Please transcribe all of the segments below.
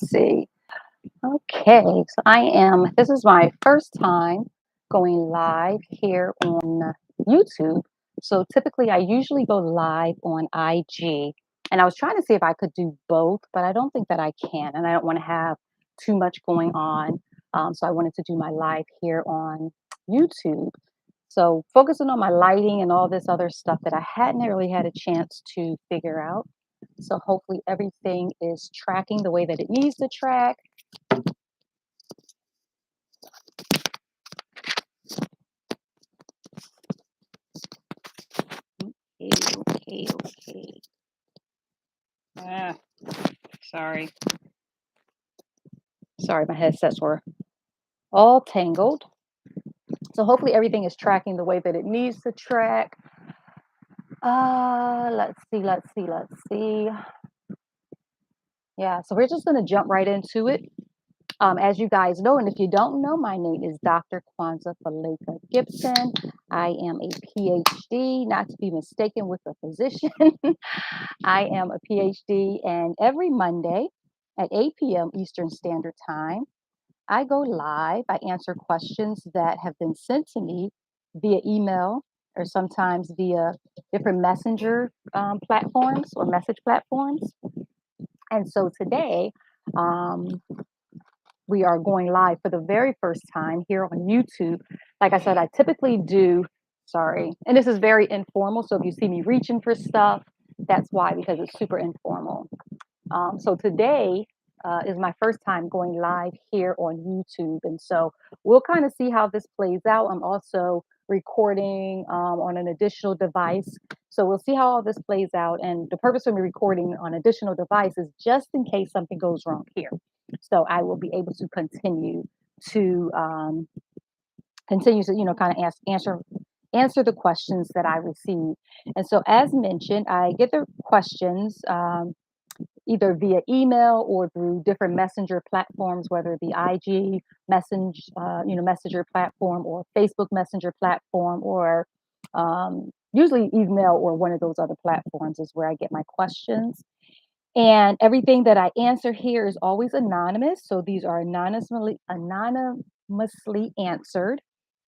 Let's see. Okay, so this is my first time going live here on YouTube. So typically I usually go live on IG. And I was trying to see if I could do both, but I don't think that I can. And I don't want to have too much going on. So I wanted to do my live here on YouTube. So focusing on my lighting and all this other stuff that I hadn't really had a chance to figure out. So hopefully everything is tracking the way that it needs to track. Okay, okay, okay. Ah, sorry. Sorry, my headsets were all tangled. So hopefully everything is tracking the way that it needs to track. Let's see. Yeah, so we're just going to jump right into it. As you guys know, and if you don't know, my name is Dr. Kwanzaa Faleka Gibson. I am a PhD, not to be mistaken with a physician. I am a PhD, and every Monday at 8 p.m. Eastern Standard Time, I go live. I answer questions that have been sent to me via email or sometimes via different messenger platforms or message platforms. And so today, um, we are going live for the very first time here on YouTube. Like I said, I typically do, sorry, and this is very informal. So if you see me reaching for stuff, that's why, because it's super informal. So today is my first time going live here on YouTube. And so we'll kind of see how this plays out. I'm also recording on an additional device. So we'll see how all this plays out. And the purpose of me recording on additional device is just in case something goes wrong here. So I will be able to to um, continue to, kind of answer the questions that I receive. And so as mentioned, I get the questions. Either via email or through different messenger platforms, whether it be IG messenger platform or Facebook messenger platform, or usually email or one of those other platforms is where I get my questions. And everything that I answer here is always anonymous. So these are anonymously answered.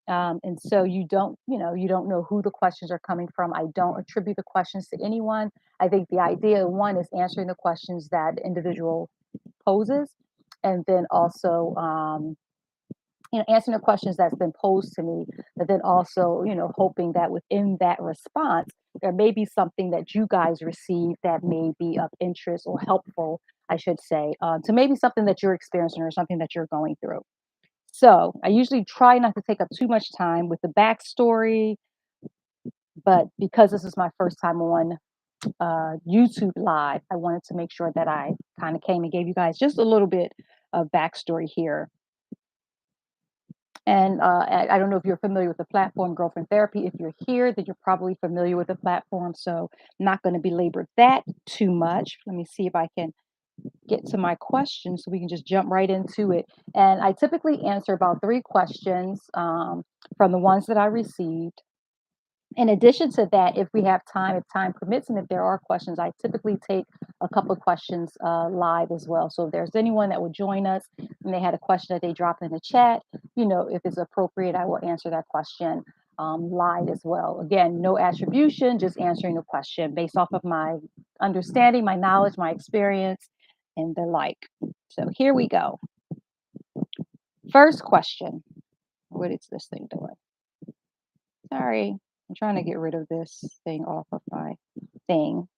And so you don't know who the questions are coming from. I don't attribute the questions to anyone. I think the idea one is answering the questions that the individual poses, and then also answering the questions that's been posed to me, but then also hoping that within that response there may be something that you guys receive that may be of interest or helpful, I should say, to maybe something that you're experiencing or something that you're going through. So I usually try not to take up too much time with the backstory, but because this is my first time on YouTube Live, I wanted to make sure that I kind of came and gave you guys just a little bit of backstory here. And I don't know if you're familiar with the platform Girlfriend Therapy. If you're here, then you're probably familiar with the platform. So I'm not going to belabor that too much. Let me see if I can get to my questions so we can just jump right into it. And I typically answer about 3 questions from the ones that I received. In addition to that, if we have time, if time permits, and if there are questions, I typically take a couple of questions live as well. So if there's anyone that would join us and they had a question that they drop in the chat, if it's appropriate, I will answer that question live as well. Again, no attribution, just answering the question based off of my understanding, my knowledge, my experience, and the like. So here we go. First question. What is this thing doing? Sorry, I'm trying to get rid of this thing off of my thing.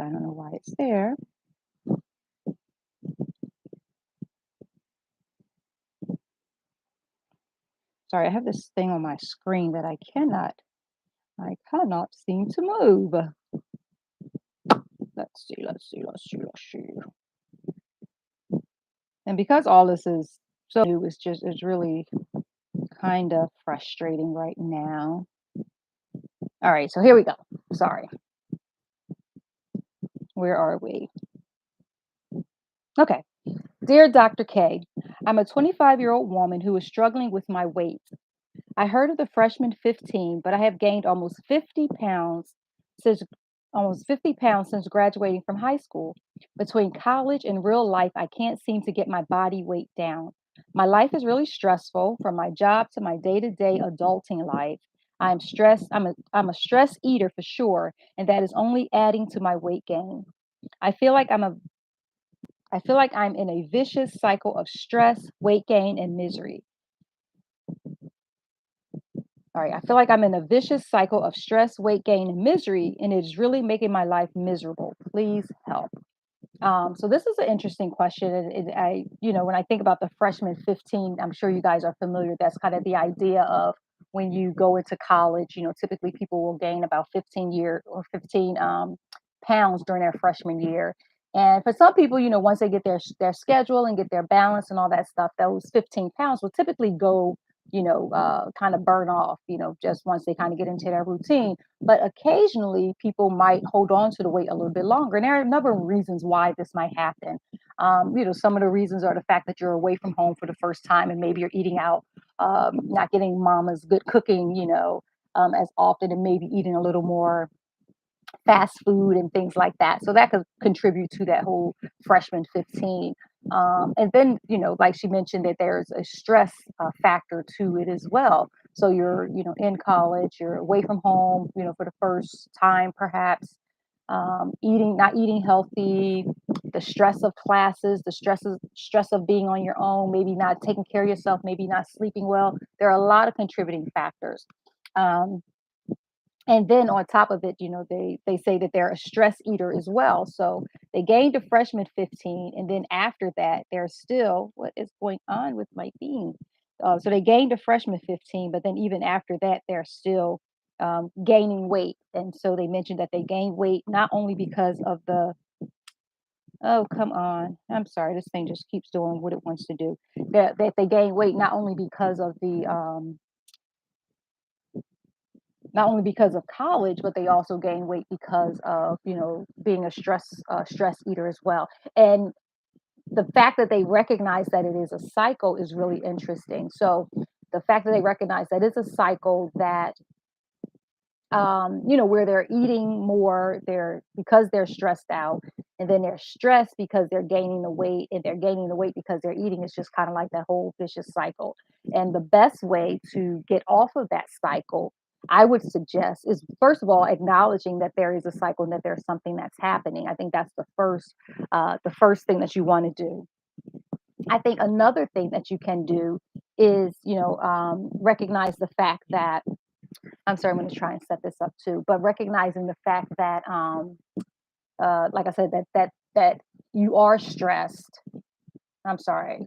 I don't know why it's there. Sorry, I have this thing on my screen that I cannot seem to move. Let's see. And because all this is so new, it's really kind of frustrating right now. All right, so here we go. Sorry. Where are we? Okay. Dear Dr. K, I'm a 25-year-old woman who is struggling with my weight. I heard of the freshman 15, but I have gained since almost 50 pounds since graduating from high school. Between college and real life, I can't seem to get my body weight down. My life is really stressful from my job to my day-to-day adulting life. I'm stressed. I'm a stress eater for sure, and that is only adding to my weight gain. I feel like I'm a I feel like I'm in a vicious cycle of stress, weight gain, and misery. Sorry, I feel like I'm in a vicious cycle of stress, weight gain, and misery, and it is really making my life miserable. Please help. So this is an interesting question, and when I think about the freshman 15, I'm sure you guys are familiar. That's kind of the idea of when you go into college. Typically people will gain about 15 pounds during their freshman year. And for some people, once they get their schedule and get their balance and all that stuff, those 15 pounds will typically go, kind of burn off, just once they kind of get into their routine. But occasionally people might hold on to the weight a little bit longer. And there are a number of reasons why this might happen. Some of the reasons are the fact that you're away from home for the first time and maybe you're eating out, not getting mama's good cooking, as often, and maybe eating a little more fast food and things like that. So that could contribute to that whole freshman 15. And then, like she mentioned, that there's a stress factor to it as well. So you're, in college, you're away from home, for the first time, perhaps, not eating healthy, the stress of classes, stress of being on your own, maybe not taking care of yourself, maybe not sleeping well. There are a lot of contributing factors. Um, and then on top of it, they say that they're a stress eater as well. So they gained a freshman 15, and then after that, they're still, what is going on with my being? So they gained a freshman 15, but then even after that, they're still gaining weight. And so they mentioned that they gain weight not only because of oh, come on. I'm sorry, this thing just keeps doing what it wants to do. That they gain weight not only because of not only because of college, but they also gain weight because of, being a stress eater as well. And the fact that they recognize that it is a cycle is really interesting. So the fact that they recognize that it's a cycle that, where they're eating more, because they're stressed out, and then they're stressed because they're gaining the weight, and they're gaining the weight because they're eating. It's just kind of like that whole vicious cycle. And the best way to get off of that cycle, I would suggest, is first of all acknowledging that there is a cycle and that there's something that's happening. I think that's the first thing that you want to do. I think another thing that you can do is, recognize the fact that, I'm sorry, I'm going to try and set this up too, but recognizing the fact that, like I said, that you are stressed. I'm sorry,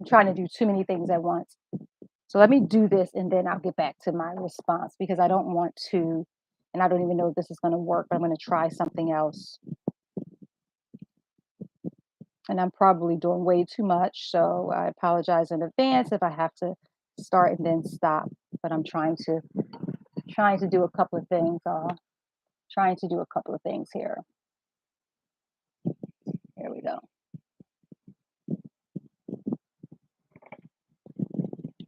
I'm trying to do too many things at once. So let me do this, and then I'll get back to my response, because I don't want to, and I don't even know if this is going to work. But I'm going to try something else, and I'm probably doing way too much. So I apologize in advance if I have to start and then stop. But I'm trying to do a couple of things. Trying to do a couple of things here. Here we go.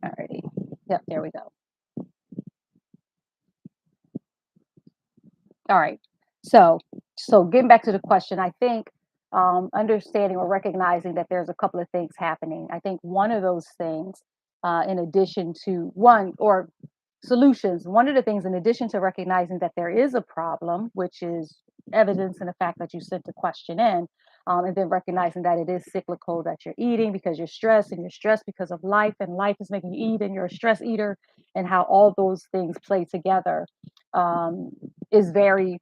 Alrighty. Yep, there we go. All right. So, so getting back to the question, I think understanding or recognizing that there's a couple of things happening. I think one of those things, in addition to one or solutions, one of the things, in addition to recognizing that there is a problem, which is evidence in the fact that you sent the question in, and then recognizing that it is cyclical, that you're eating because you're stressed, and you're stressed because of life, and life is making you eat, and you're a stress eater, and how all those things play together, um, is very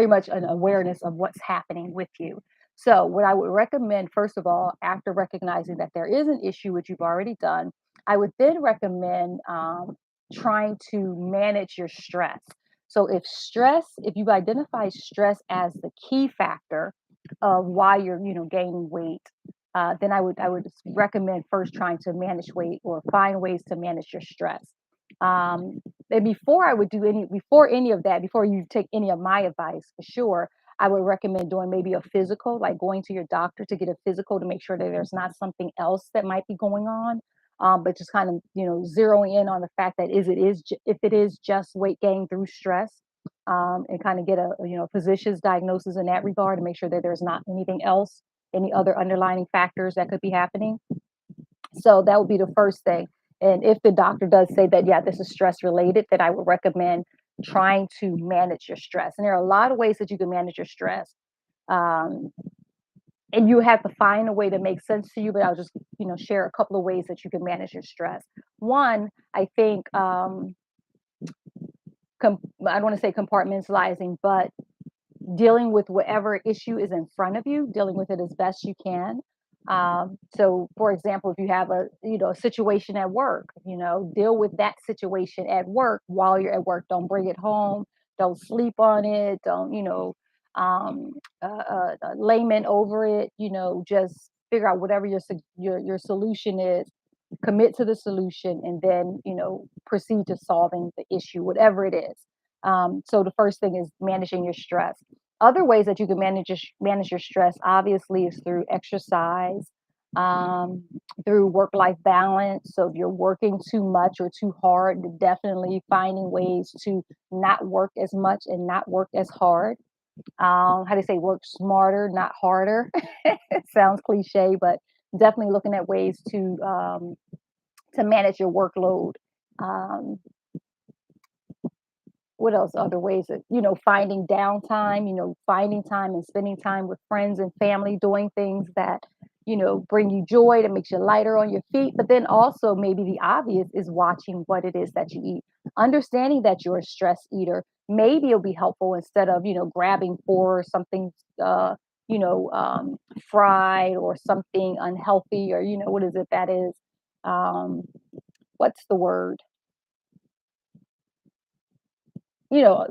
much an awareness of what's happening with you. So what I would recommend, first of all, after recognizing that there is an issue, which you've already done, I would then recommend trying to manage your stress. So if you identify stress as the key factor of why you're, gaining weight, then I would recommend first trying to manage weight or find ways to manage your stress. And before any of that, before you take any of my advice, for sure, I would recommend doing maybe a physical, like going to your doctor to get a physical to make sure that there's not something else that might be going on. But just kind of, zeroing in on the fact that if it is just weight gain through stress, and kind of get a physician's diagnosis in that regard, and make sure that there's not anything else, any other underlying factors that could be happening. So that would be the first thing. And if the doctor does say that, yeah, this is stress related, then I would recommend trying to manage your stress. And there are a lot of ways that you can manage your stress. Um, and you have to find a way that makes sense to you, but I'll just, share a couple of ways that you can manage your stress. One, I think, I don't want to say compartmentalizing, but dealing with whatever issue is in front of you, dealing with it as best you can. So, for example, if you have a situation at work, deal with that situation at work while you're at work. Don't bring it home. Don't sleep on it. Don't, um, lament over it. Just figure out whatever your solution is, commit to the solution, and then proceed to solving the issue, whatever it is. So the first thing is managing your stress. Other ways that you can manage your stress obviously is through exercise, um, through work life balance. So if you're working too much or too hard, definitely finding ways to not work as much and not work as hard. How do you say, work smarter, not harder? It sounds cliche, but definitely looking at ways to manage your workload. Um, what else? Other ways that, finding downtime, finding time and spending time with friends and family, doing things that, bring you joy, that makes you lighter on your feet. But then also, maybe the obvious is watching what it is that you eat. Understanding that you're a stress eater, maybe it'll be helpful instead of, grabbing for something, uh, fried or something unhealthy, or, what is it that is? Um, what's the word?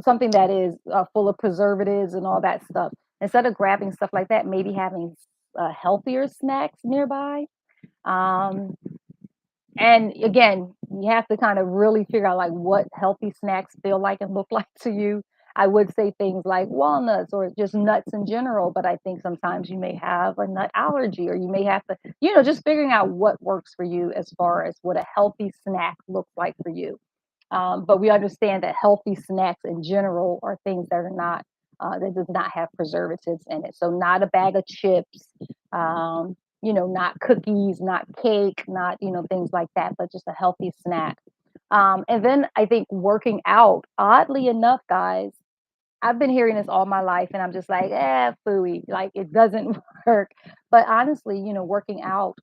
Something that is full of preservatives and all that stuff. Instead of grabbing stuff like that, maybe having healthier snacks nearby. Um, and again, you have to kind of really figure out like what healthy snacks feel like and look like to you. I would say things like walnuts or just nuts in general, but I think sometimes you may have a nut allergy, or you may have to, just figuring out what works for you as far as what a healthy snack looks like for you. But we understand that healthy snacks in general are things that are not that does not have preservatives in it. So not a bag of chips, not cookies, not cake, not things like that, but just a healthy snack. And then I think working out, oddly enough, guys, I've been hearing this all my life, and I'm just like, phooey, like it doesn't work. But honestly, working out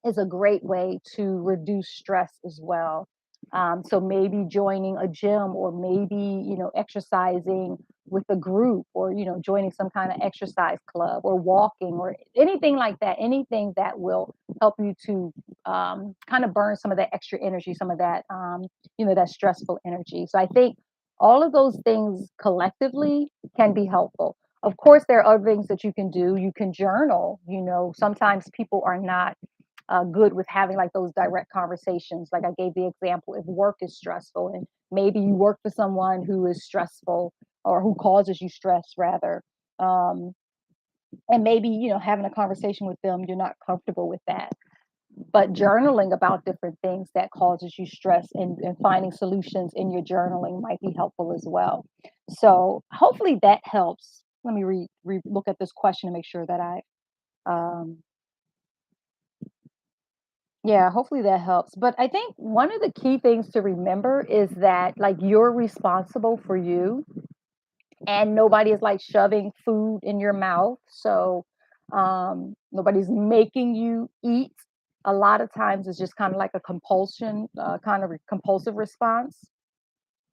is a great way to reduce stress as well. So maybe joining a gym, or maybe, exercising with a group, or, joining some kind of exercise club, or walking, or anything like that, anything that will help you to kind of burn some of that extra energy, some of that, that stressful energy. So I think all of those things collectively can be helpful. Of course, there are other things that you can do. You can journal. Sometimes people are not good with having like those direct conversations. Like I gave the example, if work is stressful, and maybe you work for someone who is stressful, or who causes you stress rather. Um, and maybe, having a conversation with them, you're not comfortable with that. But journaling about different things that causes you stress, and finding solutions in your journaling might be helpful as well. So hopefully that helps. Let me look at this question to make sure that um, yeah, hopefully that helps. But I think one of the key things to remember is that like you're responsible for you, and nobody is like shoving food in your mouth. So nobody's making you eat. A lot of times it's just kind of like a compulsion, kind of compulsive response.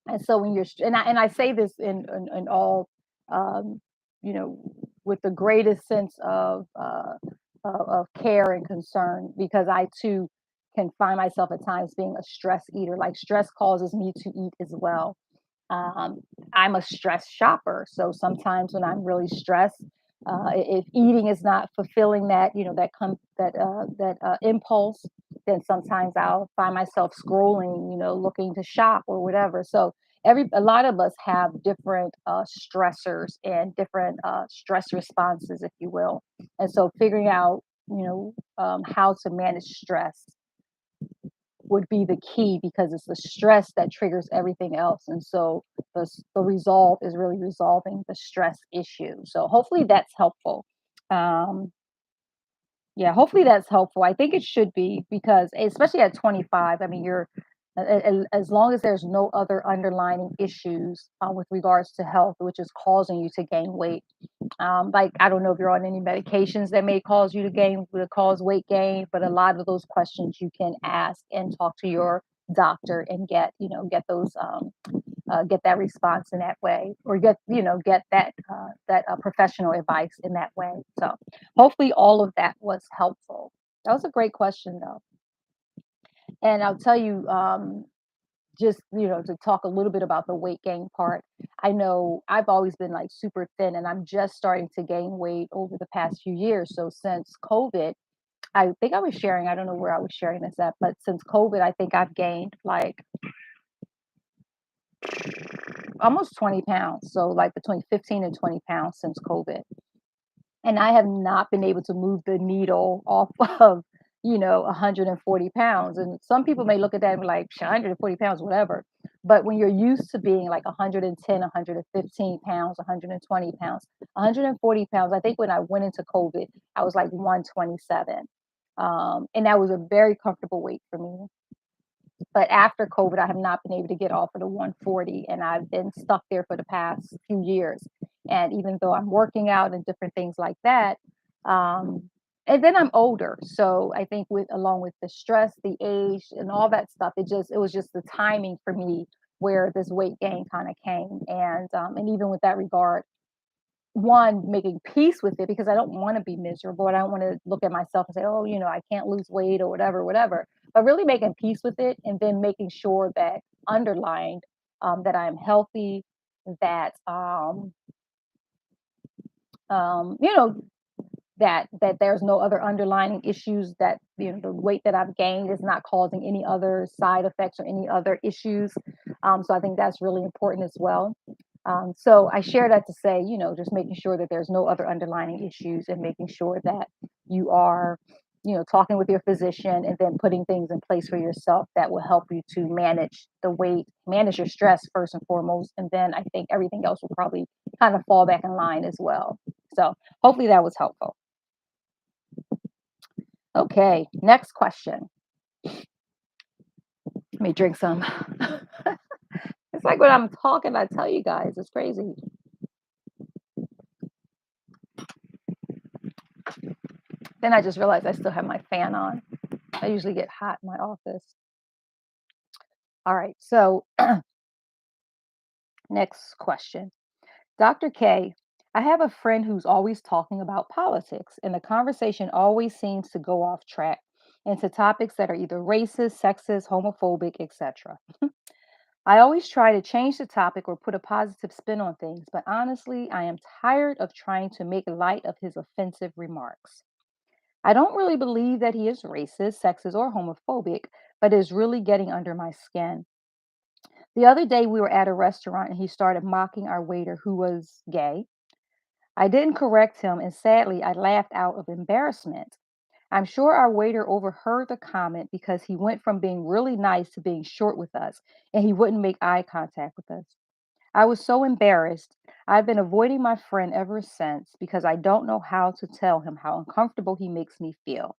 And so when and I say this in all, um, you know, with the greatest sense of care and concern, because I too can find myself at times being a stress eater. Like stress causes me to eat as well. um, I'm a stress shopper, so sometimes when I'm really stressed, if eating is not fulfilling that, that impulse, then sometimes I'll find myself scrolling, looking to shop or whatever. So a lot of us have different stressors and different stress responses, if you will. And so figuring out, how to manage stress would be the key because it's the stress that triggers everything else. And so the resolve is really resolving the stress issue. So hopefully that's helpful. Um, yeah, hopefully that's helpful. I think it should be because especially at 25, I mean, you're as long as there's no other underlying issues with regards to health, which is causing you to gain weight. Like I don't know if you're on any medications that may cause you to cause weight gain, but a lot of those questions you can ask and talk to your doctor and get get those get that response in that way, or get that professional advice in that way. So hopefully all of that was helpful. That was a great question though, and I'll tell you, just to talk a little bit about the weight gain part. I know I've always been like super thin, and I'm just starting to gain weight over the past few years. So since COVID, I think I was sharing, I don't know where I was sharing this at, but since COVID, I think I've gained like almost 20 pounds. So like between 15 and 20 pounds since COVID. And I have not been able to move the needle off of, 140 pounds. And some people may look at that and be like, 140 pounds, whatever. But when you're used to being like 110, 115 pounds, 120 pounds, 140 pounds, I think when I went into COVID, I was like 127. And that was a very comfortable weight for me. But after COVID, I have not been able to get off of the 140, and I've been stuck there for the past few years. And even though I'm working out and different things like that, and then I'm older, so I think with along with the stress, the age, and all that stuff, it was just the timing for me where this weight gain kind of came, and even with that regard, one, making peace with it because I don't want to be miserable. I don't want to look at myself and say, oh, I can't lose weight or whatever, whatever. But really making peace with it and then making sure that underlined that I am healthy, that um, you know, that there's no other underlying issues, that the weight that I've gained is not causing any other side effects or any other issues. So I think that's really important as well. So I share that to say, just making sure that there's no other underlying issues and making sure that you are, talking with your physician and then putting things in place for yourself that will help you to manage the weight, manage your stress first and foremost. And then I think everything else will probably kind of fall back in line as well. So hopefully that was helpful. Okay, next question. Let me drink some. It's like when I'm talking, I tell you guys, it's crazy. Then I just realized I still have my fan on. I usually get hot in my office. All right, so next question. Dr. K, I have a friend who's always talking about politics, and the conversation always seems to go off track into topics that are either racist, sexist, homophobic, etc. I always try to change the topic or put a positive spin on things, but honestly, I am tired of trying to make light of his offensive remarks. I don't really believe that he is racist, sexist, or homophobic, but it is really getting under my skin. The other day, we were at a restaurant and he started mocking our waiter who was gay. I didn't correct him, and sadly, I laughed out of embarrassment. I'm sure our waiter overheard the comment because he went from being really nice to being short with us, and he wouldn't make eye contact with us. I was so embarrassed. I've been avoiding my friend ever since because I don't know how to tell him how uncomfortable he makes me feel.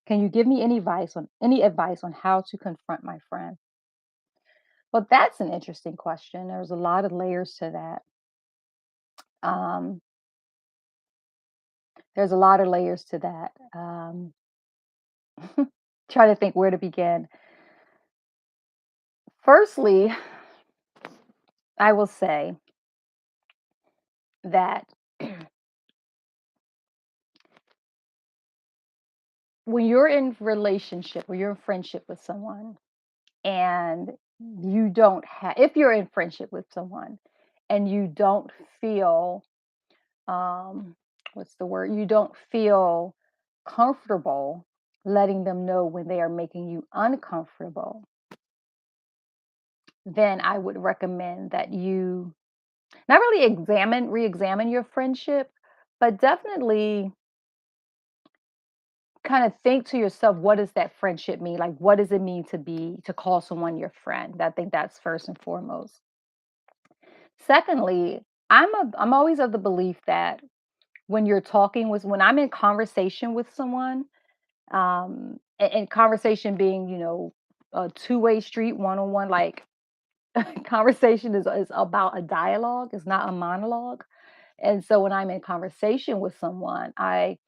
Can you give me any advice on how to confront my friend? Well, that's an interesting question. There's a lot of layers to that. Um, there's a lot of layers to that. Try to think where to begin. Firstly, I will say that when you're in relationship or you're in friendship with someone, and you don't have if you're in friendship with someone and you don't feel um what's the word, you don't feel comfortable letting them know when they are making you uncomfortable, then I would recommend that you not really re-examine your friendship, but definitely kind of think to yourself, what does that friendship mean? Like, what does it mean to call someone your friend? I think that's first and foremost. Secondly, I'm always of the belief that when I'm in conversation with someone, and conversation being, a two-way street, one-on-one, like conversation is about a dialogue, it's not a monologue. And so when I'm in conversation with someone, I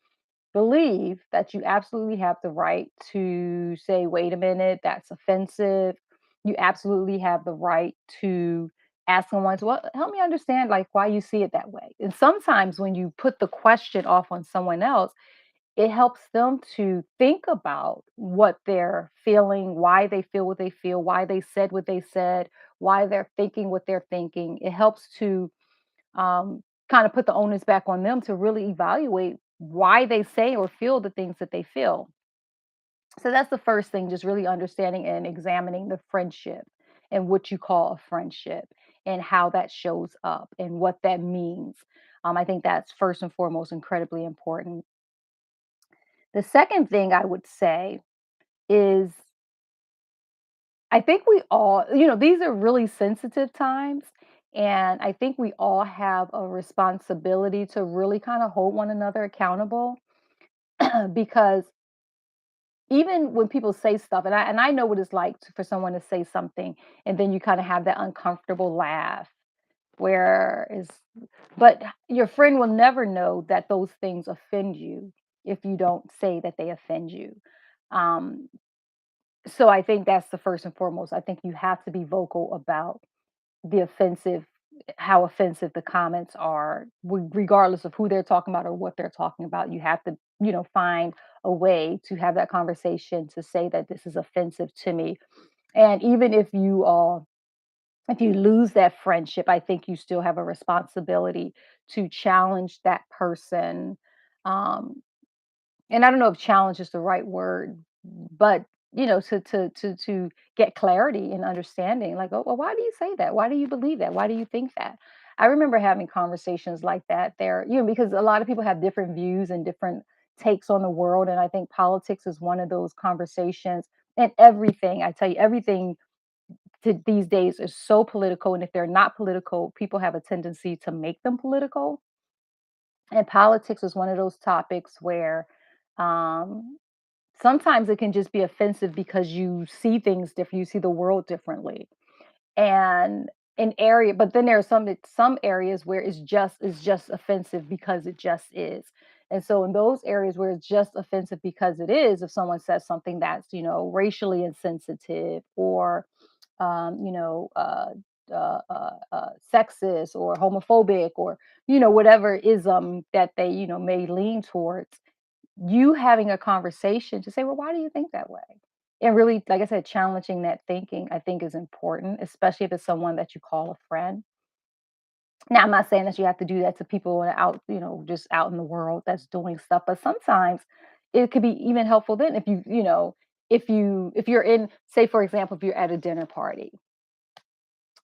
believe that you absolutely have the right to say, wait a minute, that's offensive. You absolutely have the right to ask someone, well, help me understand like why you see it that way. And sometimes when you put the question off on someone else, it helps them to think about what they're feeling, why they feel what they feel, why they said what they said, why they're thinking what they're thinking. It helps to kind of put the onus back on them to really evaluate why they say or feel the things that they feel. So that's the first thing, just really understanding and examining the friendship and what you call a friendship and how that shows up and what that means. I think that's first and foremost incredibly important. The second thing I would say is I think we all, these are really sensitive times. And I think we all have a responsibility to really kind of hold one another accountable because even when people say stuff, and I know what it's like for someone to say something, and then you kind of have that uncomfortable laugh, where is, but your friend will never know that those things offend you if you don't say that they offend you. Um, so I think that's the first and foremost. I think you have to be vocal about the offensive how offensive the comments are, regardless of who they're talking about or what they're talking about. You have to, find a way to have that conversation to say that this is offensive to me. And even if you lose that friendship, I think you still have a responsibility to challenge that person. Um, and I don't know if challenge is the right word, but to get clarity and understanding, like, oh, well, why do you say that? Why do you believe that? Why do you think that? I remember having conversations like that there, because a lot of people have different views and different takes on the world. And I think politics is one of those conversations. And everything, I tell you, everything these days is so political. And if they're not political, people have a tendency to make them political. And politics is one of those topics where um, sometimes it can just be offensive because you see things different, you see the world differently. And but then there are some areas where it's just offensive because it just is. And so in those areas where it's just offensive because it is, if someone says something that's, racially insensitive or um, you know, uh, sexist or homophobic or whatever ism that they may lean towards, you having a conversation to say, well, why do you think that way? And really, like I said, challenging that thinking, I think, is important, especially if it's someone that you call a friend. Now, I'm not saying that you have to do that to people out, just out in the world that's doing stuff, but sometimes it could be even helpful then if if you're in, say, for example, if you're at a dinner party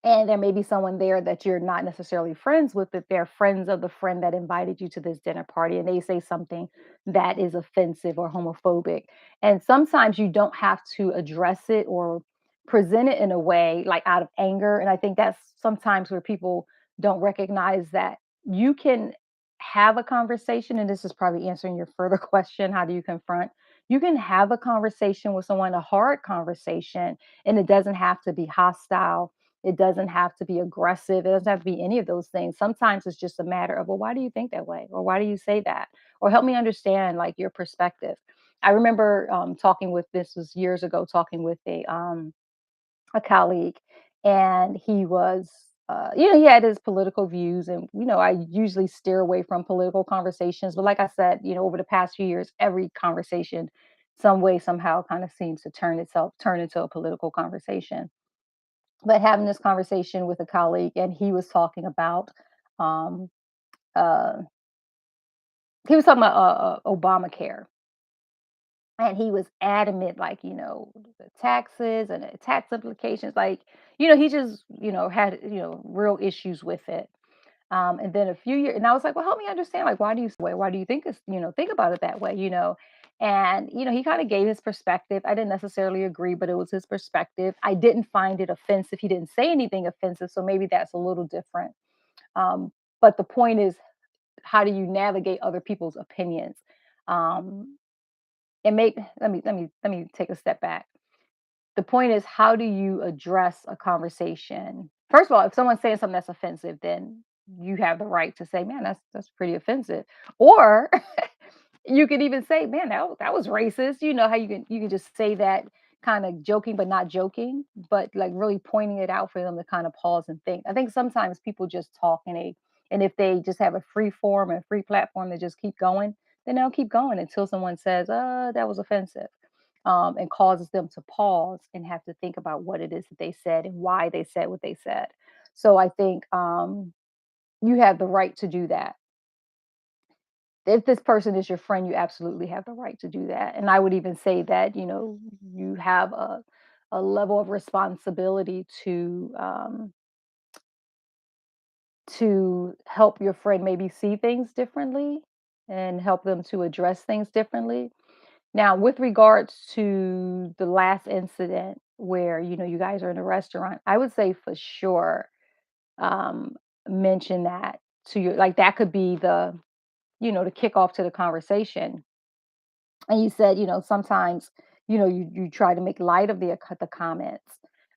and there may be someone there that you're not necessarily friends with, but they're friends of the friend that invited you to this dinner party, and they say something that is offensive or homophobic. And sometimes you don't have to address it or present it in a way like out of anger. And I think that's sometimes where people don't recognize that you can have a conversation. And this is probably answering your further question, how do you confront? You can have a conversation with someone, a hard conversation, and it doesn't have to be hostile, it doesn't have to be aggressive. It doesn't have to be any of those things. Sometimes it's just a matter of, well, why do you think that way? Or why do you say that? Or help me understand like your perspective. I remember talking with this was years ago, talking with a colleague, and he was he had his political views, and I usually steer away from political conversations. But like I said, over the past few years, every conversation, some way, somehow, kind of seems to turn into a political conversation. But having this conversation with a colleague, and um, uh, he was talking about Obamacare, and he was adamant, like the taxes and the tax implications, like he just had real issues with it. And then a few years, and I was like, well, help me understand, like, why do you way? Why do you think it's think about it that way? And, he kind of gave his perspective. I didn't necessarily agree, but it was his perspective. I didn't find it offensive. He didn't say anything offensive. So maybe that's a little different. Um, but the point is, how do you navigate other people's opinions? Um, and make let me take a step back. The point is, how do you address a conversation? First of all, if someone's saying something that's offensive, then you have the right to say, "Man, that's pretty offensive." Or you could even say, "Man, that was racist." You know how you can just say that kind of joking, but not joking, but like really pointing it out for them to kind of pause and think. I think sometimes people just talk and if they just have a free form and free platform to just keep going, then they'll keep going until someone says, that was offensive." And causes them to pause and have to think about what it is that they said and why they said what they said. So I think you have the right to do that. If this person is your friend, you absolutely have the right to do that. And I would even say that, you have a level of responsibility to help your friend maybe see things differently and help them to address things differently. Now, with regards to the last incident where, you guys are in a restaurant, I would say for sure, um, mention that to your, like, that could be the kick off to the conversation. And you said, sometimes, you try to make light of the comments.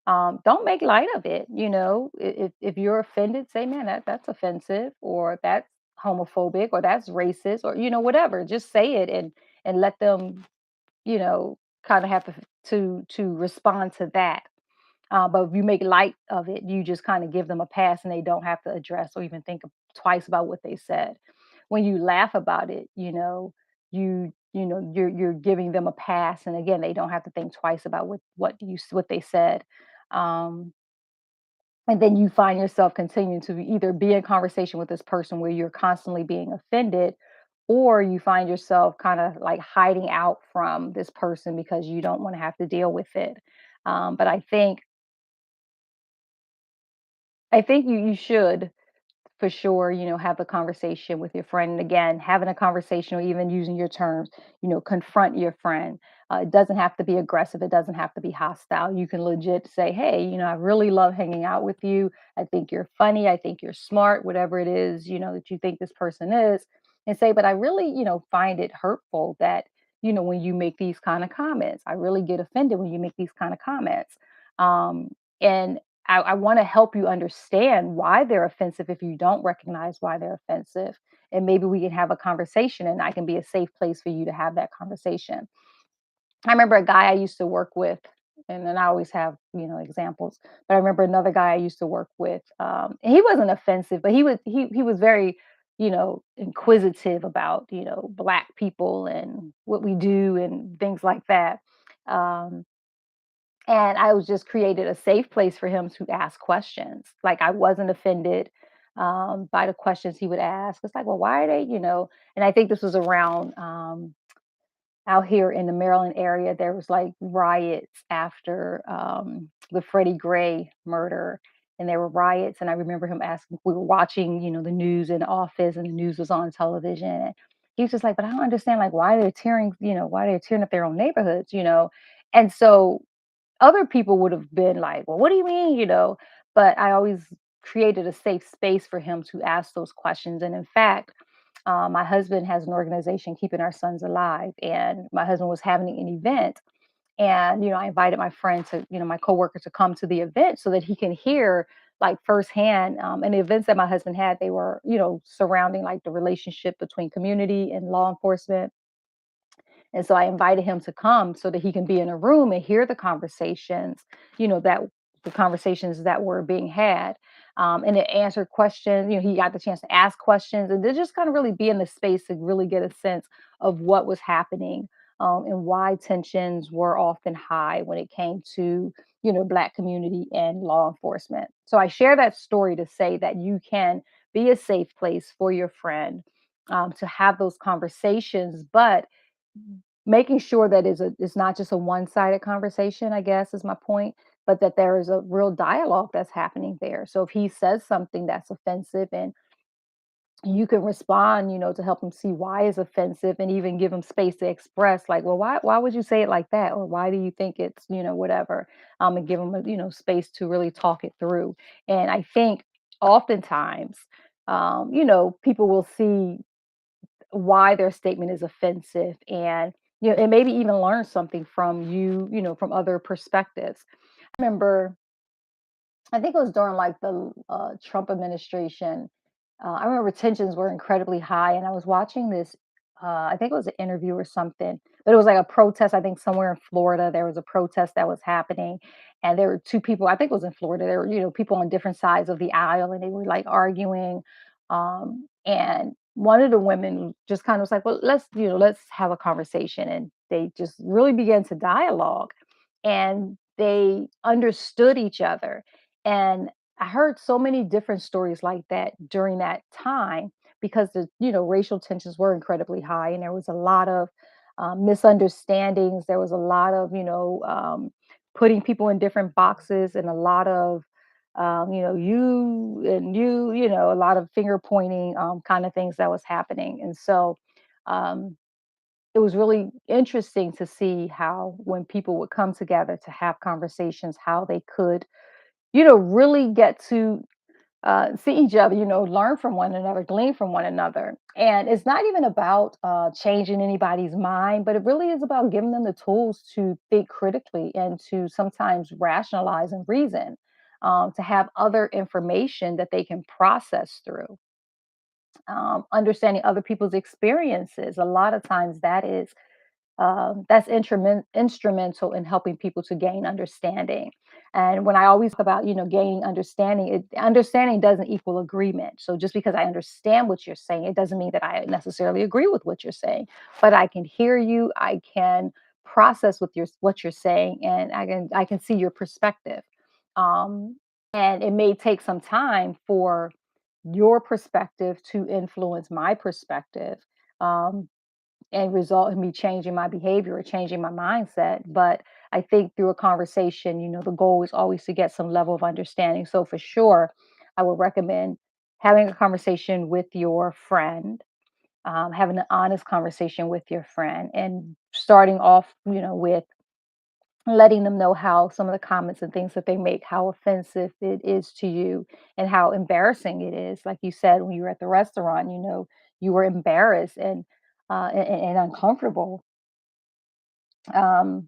Don't make light of it. If you're offended, say, man, that's offensive, or that's homophobic, or that's racist, or whatever. Just say it and let them kind of have to respond to that. But if you make light of it, you just kind of give them a pass, and they don't have to address or even think twice about what they said. When you laugh about it, you're giving them a pass, and again, they don't have to think twice about what they said. Um, and then you find yourself continuing to either be in conversation with this person where you're constantly being offended, or you find yourself kind of like hiding out from this person because you don't want to have to deal with it. But I think you should for sure, have a conversation with your friend. And again, having a conversation or even using your terms, confront your friend. It doesn't have to be aggressive. It doesn't have to be hostile. You can legit say, hey, I really love hanging out with you. I think you're funny. I think you're smart, whatever it is, that you think this person is. And say, but I really, find it hurtful that, when you make these kind of comments, I really get offended when you make these kind of comments. And I want to help you understand why they're offensive if you don't recognize why they're offensive. And maybe we can have a conversation and I can be a safe place for you to have that conversation. I remember a guy I used to work with, and then I always have, examples. But I remember another guy I used to work with. And he wasn't offensive, but he was very, inquisitive about, black people and what we do and things like that. Um, and I was just created a safe place for him to ask questions. Like, I wasn't offended by the questions he would ask. It's like, well, why are they, And I think this was around out here in the Maryland area. There was like riots after the Freddie Gray murder, and there were riots. And I remember him asking. We were watching, the news in the office, and the news was on television. And he was just like, but I don't understand, like, why they're tearing up their own neighborhoods. And so other people would have been like, "Well, what do you mean?" But I always created a safe space for him to ask those questions. And in fact, my husband has an organization keeping our sons alive, and my husband was having an event, and I invited my friend to, my coworker to come to the event so that he can hear like firsthand. And the events that my husband had, they were, surrounding like the relationship between community and law enforcement, and so I invited him to come so that he can be in a room and hear that the conversations that were being had. And it answered questions. He got the chance to ask questions and to just kind of really be in the space to really get a sense of what was happening, and why tensions were often high when it came to, Black community and law enforcement. So I share that story to say that you can be a safe place for your friend, to have those conversations, but making sure that it's not just a one-sided conversation, I guess is my point, but that there is a real dialogue that's happening there. So if he says something that's offensive and you can respond, to help them see why it's offensive and even give them space to express like, well, why would you say it like that? Or why do you think it's, whatever? And give them, space to really talk it through. And I think oftentimes, people will see why their statement is offensive and, and maybe even learn something from you, from other perspectives. I remember I think it was during like the Trump administration. I remember tensions were incredibly high, and I was watching this. I think it was an interview or something, but it was like a protest. I think somewhere in Florida there was a protest that was happening, and there were two people. I think it was in Florida. There were people on different sides of the aisle, and they were like arguing. And one of the women just kind of was like, "Well, let's have a conversation," and they just really began to dialogue, and they understood each other and I heard so many different stories like that during that time because racial tensions were incredibly high and there was a lot of misunderstandings. There was a lot of, putting people in different boxes and a lot of, you and a lot of finger pointing kind of things that was happening. And so um, it was really interesting to see how when people would come together to have conversations, how they could really get to see each other, learn from one another, glean from one another. And it's not even about changing anybody's mind, but it really is about giving them the tools to think critically and to sometimes rationalize and reason, to have other information that they can process through. Understanding other people's experiences. A lot of times that's instrumental in helping people to gain understanding. And when I always talk about, gaining understanding, understanding doesn't equal agreement. So just because I understand what you're saying, it doesn't mean that I necessarily agree with what you're saying. But I can hear you, I can process with what you're saying, and I can see your perspective. Um, and it may take some time for your perspective to influence my perspective. Um, and result in me changing my behavior or changing my mindset. But I think through a conversation, the goal is always to get some level of understanding. So for sure, I would recommend having a conversation with your friend, having an honest conversation with your friend, and starting off, with letting them know how some of the comments and things that they make, how offensive it is to you and how embarrassing it is. Like you said, when you were at the restaurant, you were embarrassed and uncomfortable. Um,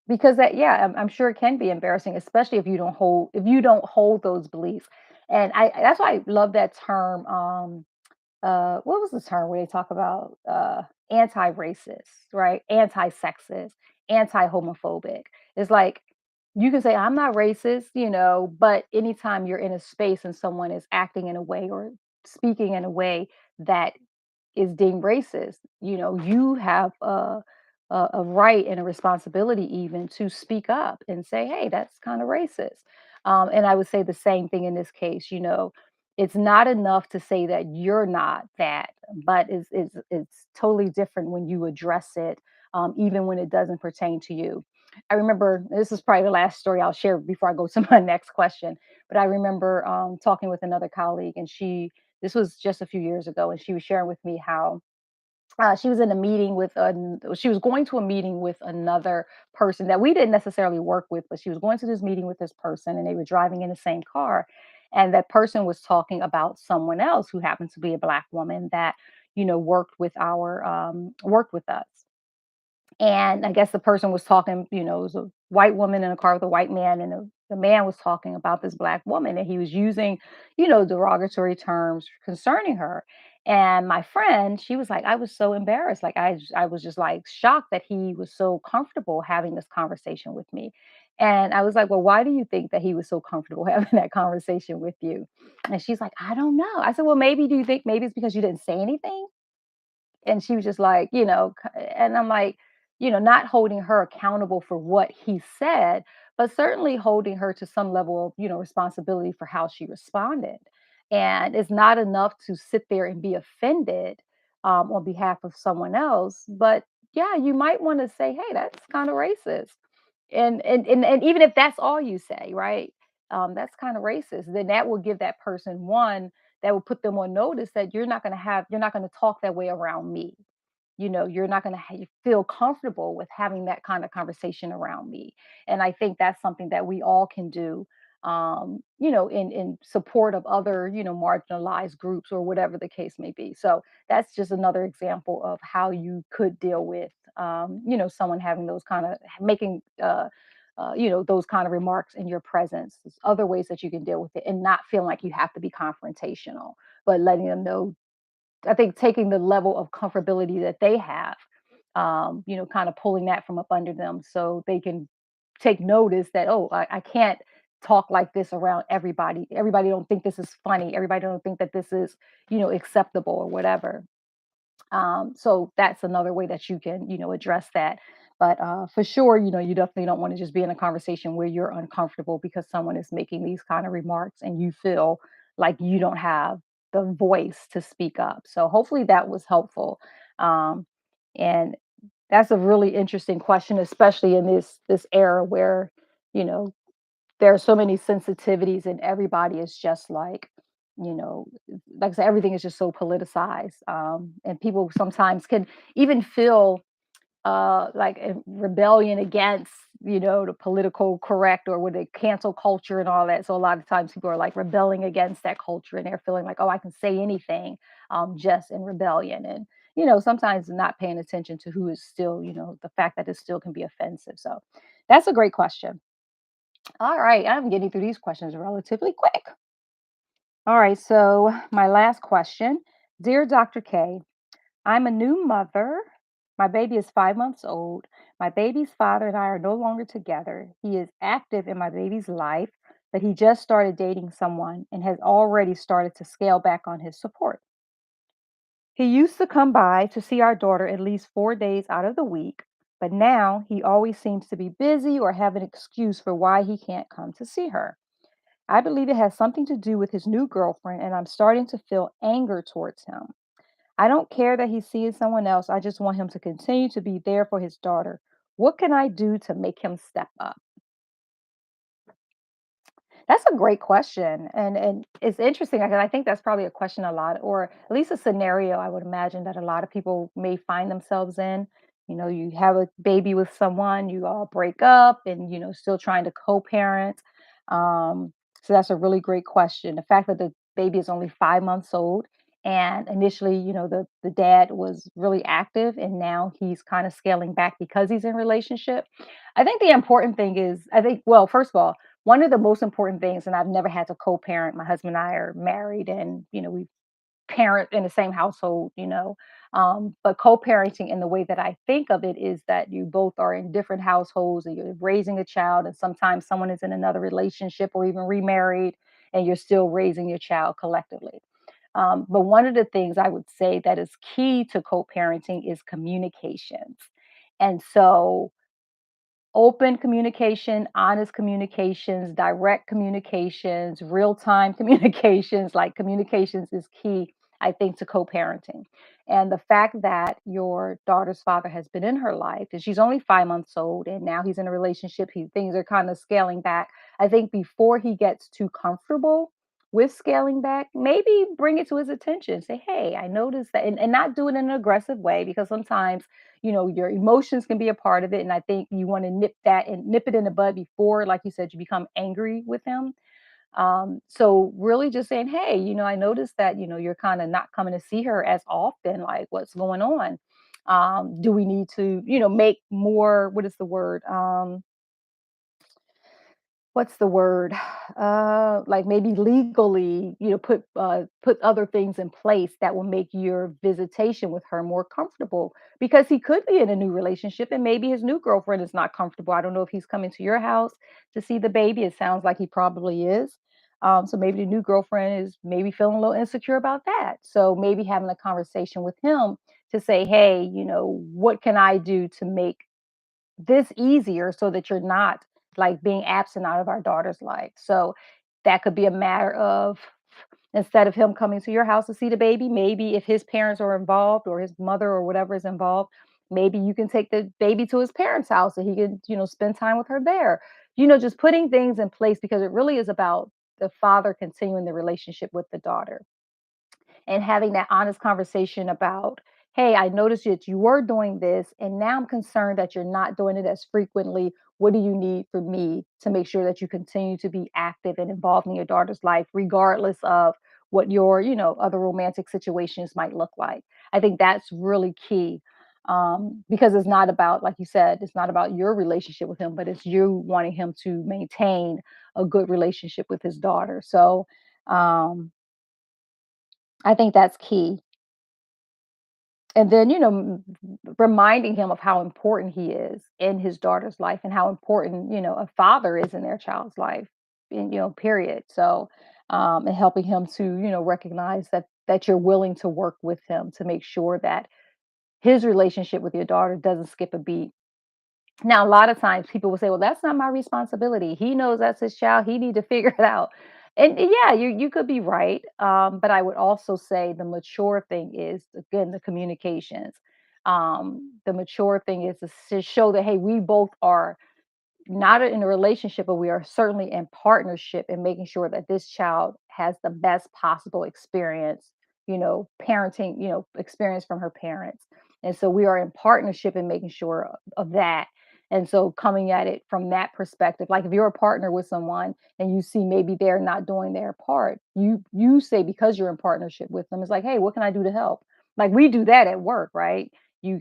because that, yeah, I'm sure it can be embarrassing, especially if you don't hold those beliefs. And that's why I love that term. What was the term where they talk about anti-racist, right? Anti-sexist, anti-homophobic. It's like you can say I'm not racist, but anytime you're in a space and someone is acting in a way or speaking in a way that is deemed racist, you have a right and a responsibility even to speak up and say, hey, that's kind of racist. And I would say the same thing in this case. It's not enough to say that you're not that, but it's totally different when you address it, even when it doesn't pertain to you. I remember this is probably the last story I'll share before I go to my next question. But I remember talking with another colleague, and this was just a few years ago, and she was sharing with me how she was in a meeting she was going to a meeting with another person that we didn't necessarily work with, but she was going to this meeting with this person, and they were driving in the same car, and that person was talking about someone else who happened to be a black woman that worked with us. And I guess the person was talking, it was a white woman in a car with a white man, and the man was talking about this black woman, and he was using, derogatory terms concerning her. And my friend, she was like, I was so embarrassed. Like I was just like shocked that he was so comfortable having this conversation with me. And I was like, well, why do you think that he was so comfortable having that conversation with you? And she's like, I don't know. I said, well, do you think maybe it's because you didn't say anything? And she was just like, and I'm like, not holding her accountable for what he said, but certainly holding her to some level of, responsibility for how she responded. And it's not enough to sit there and be offended on behalf of someone else, but yeah, you might want to say, hey, that's kind of racist. And even if that's all you say, right? That's kind of racist. Then that will give that person one. that will put them on notice that you're not going to talk that way around me. You're not going to feel comfortable with having that kind of conversation around me. And I think that's something that we all can do, in support of other, marginalized groups or whatever the case may be. So that's just another example of how you could deal with, someone having those kind of making, those kind of remarks in your presence. There's other ways that you can deal with it and not feeling like you have to be confrontational, but letting them know. I think taking the level of comfortability that they have, kind of pulling that from up under them so they can take notice that, oh, I can't talk like this around everybody. Everybody don't think this is funny. Everybody don't think that this is, acceptable or whatever. So that's another way that you can, address that. But for sure, you definitely don't want to just be in a conversation where you're uncomfortable because someone is making these kind of remarks and you feel like you don't have the voice to speak up. So hopefully that was helpful. Um, and that's a really interesting question, especially in this era where, you know, there are so many sensitivities and everybody is just like, you know like I said, everything is just so politicized, and people sometimes can even feel like a rebellion against, the political correct or with the cancel culture and all that. So a lot of times people are like rebelling against that culture and they're feeling like, oh, I can say anything, just in rebellion. And sometimes not paying attention to who is still, the fact that it still can be offensive. So that's a great question. All right, I'm getting through these questions relatively quick. All right, so my last question. Dear Dr. K, I'm a new mother. My baby is 5 months old. My baby's father and I are no longer together. He is active in my baby's life, but he just started dating someone and has already started to scale back on his support. He used to come by to see our daughter at least 4 days out of the week, but now he always seems to be busy or have an excuse for why he can't come to see her. I believe it has something to do with his new girlfriend, and I'm starting to feel anger towards him. I don't care that he's seeing someone else. I just want him to continue to be there for his daughter. What can I do to make him step up? That's a great question, and it's interesting because I think that's probably a question a lot, or at least a scenario I would imagine that a lot of people may find themselves in. You have a baby with someone, you all break up, and still trying to co-parent. So that's a really great question. The fact that the baby is only 5 months old, and initially, the dad was really active, and now he's kind of scaling back because he's in relationship. I think the important thing is, I think, well, first of all, one of the most important things, and I've never had to co-parent. My husband and I are married, and we parent in the same household. But co-parenting in the way that I think of it is that you both are in different households and you're raising a child, and sometimes someone is in another relationship or even remarried, and you're still raising your child collectively. But one of the things I would say that is key to co-parenting is communications. And so open communication, honest communications, direct communications, real time communications, like communications is key, I think, to co parenting. And the fact that your daughter's father has been in her life, and she's only 5 months old, and now he's in a relationship, things are kind of scaling back. I think before he gets too comfortable with scaling back, maybe bring it to his attention. Say, hey, I noticed that, and not do it in an aggressive way because sometimes your emotions can be a part of it, and I think you want to nip it in the bud before, like you said, you become angry with him. So really just saying, hey, I noticed that you're kind of not coming to see her as often. Like, what's going on? Do we need to make more, what is the word, what's the word? Like maybe legally, put other things in place that will make your visitation with her more comfortable because he could be in a new relationship and maybe his new girlfriend is not comfortable. I don't know if he's coming to your house to see the baby. It sounds like he probably is. So maybe the new girlfriend is maybe feeling a little insecure about that. So maybe having a conversation with him to say, hey, what can I do to make this easier so that you're not like being absent out of our daughter's life. So that could be a matter of, instead of him coming to your house to see the baby, maybe if his parents are involved or his mother or whatever is involved, maybe you can take the baby to his parents' house and he can, spend time with her there. Just putting things in place because it really is about the father continuing the relationship with the daughter. and having that honest conversation about, hey, I noticed that you were doing this, and now I'm concerned that you're not doing it as frequently. What do you need from me to make sure that you continue to be active and involved in your daughter's life, regardless of what your, other romantic situations might look like? I think that's really key, because it's not about, like you said, it's not about your relationship with him, but it's you wanting him to maintain a good relationship with his daughter. So um, I think that's key. And then, reminding him of how important he is in his daughter's life and how important, a father is in their child's life, and, period. So, and helping him to, recognize that you're willing to work with him to make sure that his relationship with your daughter doesn't skip a beat. Now, a lot of times people will say, "Well, that's not my responsibility. He knows that's his child. He need to figure it out." And yeah, you could be right. But I would also say the mature thing is, again, the communications. The mature thing is to show that, hey, we both are not in a relationship, but we are certainly in partnership in making sure that this child has the best possible experience, parenting, experience from her parents. And so we are in partnership in making sure of that. And so coming at it from that perspective, like if you're a partner with someone and you see maybe they're not doing their part, you say, because you're in partnership with them, it's like, hey, what can I do to help? Like we do that at work, right? You're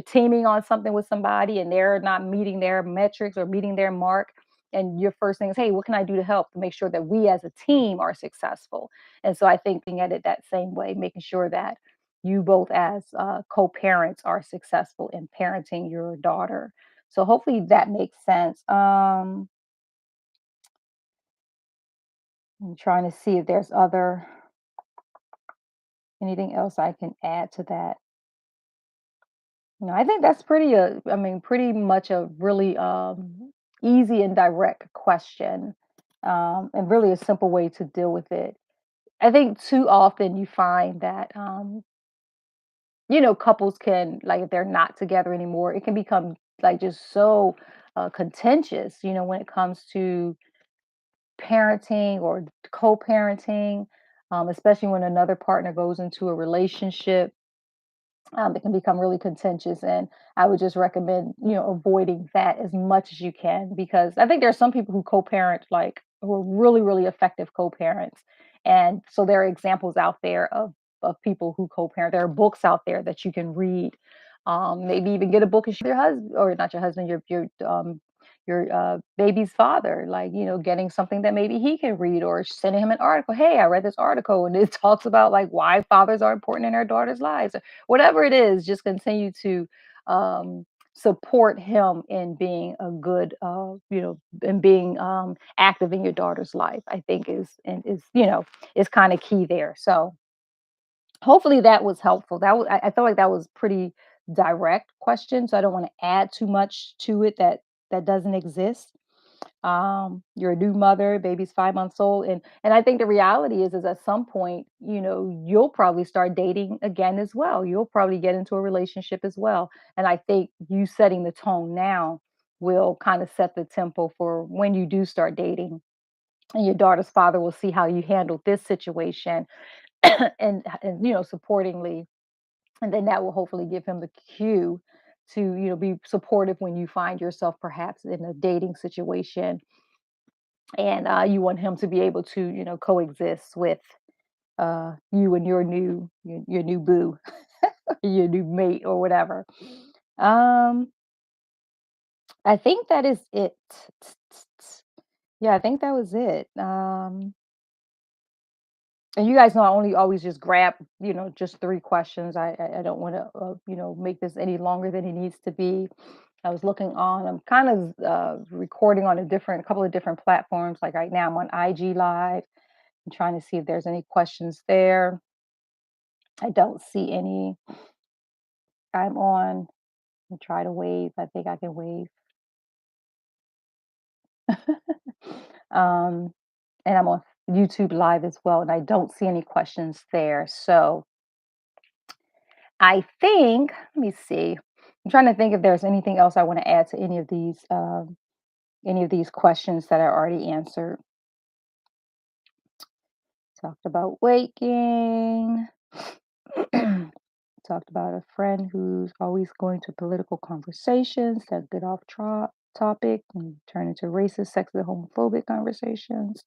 teaming on something with somebody and they're not meeting their metrics or meeting their mark, and your first thing is, hey, what can I do to help to make sure that we as a team are successful? And so I think being at it that same way, making sure that you both as co-parents are successful in parenting your daughter. So hopefully that makes sense. I'm trying to see if there's other anything else I can add to that. No, I think that's I mean, pretty much a really easy and direct question, and really a simple way to deal with it. I think too often you find that, couples can, like, if they're not together anymore, it can become like just so contentious, when it comes to parenting or co parenting, especially when another partner goes into a relationship. It can become really contentious, and I would just recommend, avoiding that as much as you can, because I think there are some people who co-parent, like, who are really, really effective co-parents, and so there are examples out there of people who co-parent. There are books out there that you can read, maybe even get a book and your husband, or not your husband, your baby's father, like, getting something that maybe he can read, or sending him an article. Hey, I read this article and it talks about like why fathers are important in their daughters' lives. Whatever it is, just continue to support him in being a good, in being active in your daughter's life. I think is kind of key there. So hopefully that was helpful. I feel like that was pretty direct question, so I don't want to add too much to it that doesn't exist. You're a new mother, baby's 5 months old, and I think the reality is at some point, you'll probably start dating again as well. You'll probably get into a relationship as well, and I think you setting the tone now will kind of set the tempo for when you do start dating, and your daughter's father will see how you handle this situation, and supportingly, and then that will hopefully give him the cue to, be supportive when you find yourself perhaps in a dating situation, and you want him to be able to, coexist with you and your new boo, your new mate or whatever. um I think that is it. Yeah, I think that was it. And you guys know I only always just grab, just three questions. I don't want to, make this any longer than it needs to be. I was looking on. I'm kind of recording on a couple of different platforms. Like right now, I'm on IG Live. I'm trying to see if there's any questions there. I don't see any. I'm on. And try to wave. I think I can wave. um, and I'm on YouTube Live as well, and I don't see any questions there. So I think, let me see. I'm trying to think if there's anything else I want to add to any of these questions that I already answered. Talked about weight gain. Talked about a friend who's always going to political conversations that get off topic and turn into racist, sexist, homophobic conversations.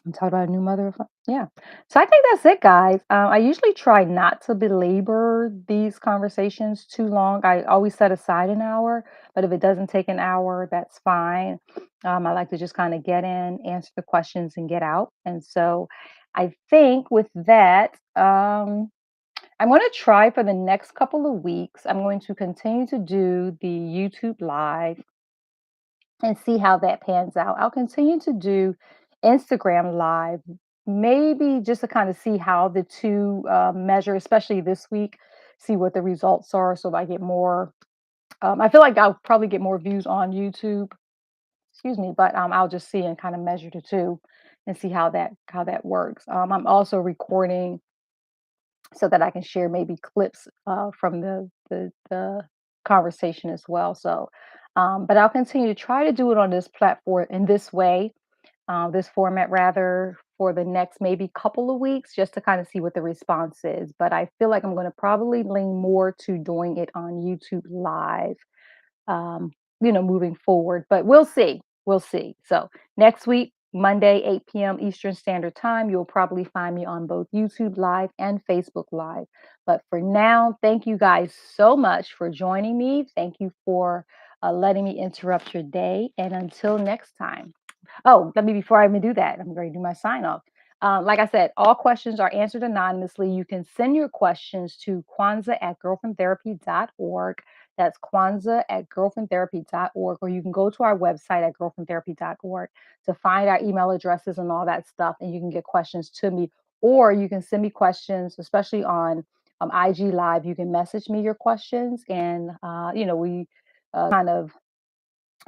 And talked about a new mother. Yeah. So I think that's it, guys. I usually try not to belabor these conversations too long. I always set aside an hour, but if it doesn't take an hour, that's fine. I like to just kind of get in, answer the questions, and get out. And so I think with that, I'm going to try for the next couple of weeks. I'm going to continue to do the YouTube live and see how that pans out. I'll continue to do Instagram live, maybe just to kind of see how the two measure, especially this week, see what the results are. So if I get more, I feel like I'll probably get more views on YouTube. Excuse me, but I'll just see and kind of measure the two and see how that works. I'm also recording so that I can share maybe clips from the conversation as well. So, but I'll continue to try to do it on this platform in this way, this format rather, for the next maybe couple of weeks, just to kind of see what the response is. But I feel like I'm going to probably lean more to doing it on YouTube Live, um, moving forward. But we'll see. We'll see. So next week, Monday, 8 p.m. Eastern Standard Time, you'll probably find me on both YouTube Live and Facebook Live. But for now, thank you guys so much for joining me. Thank you for letting me interrupt your day. And until next time. Oh, let me before I even do that, I'm going to do my sign off. Like I said, all questions are answered anonymously. You can send your questions to Kwanzaa@girlfriendtherapy.org. That's Kwanzaa@girlfriendtherapy.org, or you can go to our website at girlfriendtherapy.org to find our email addresses and all that stuff, and you can get questions to me, or you can send me questions, especially on IG Live. You can message me your questions, and we kind of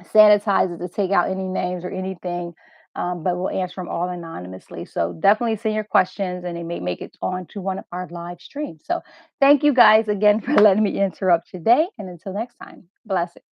sanitize it to take out any names or anything, but we'll answer them all anonymously. So definitely send your questions, and they may make it on to one of our live streams. So thank you guys again for letting me interrupt your day, and until next time, blessings.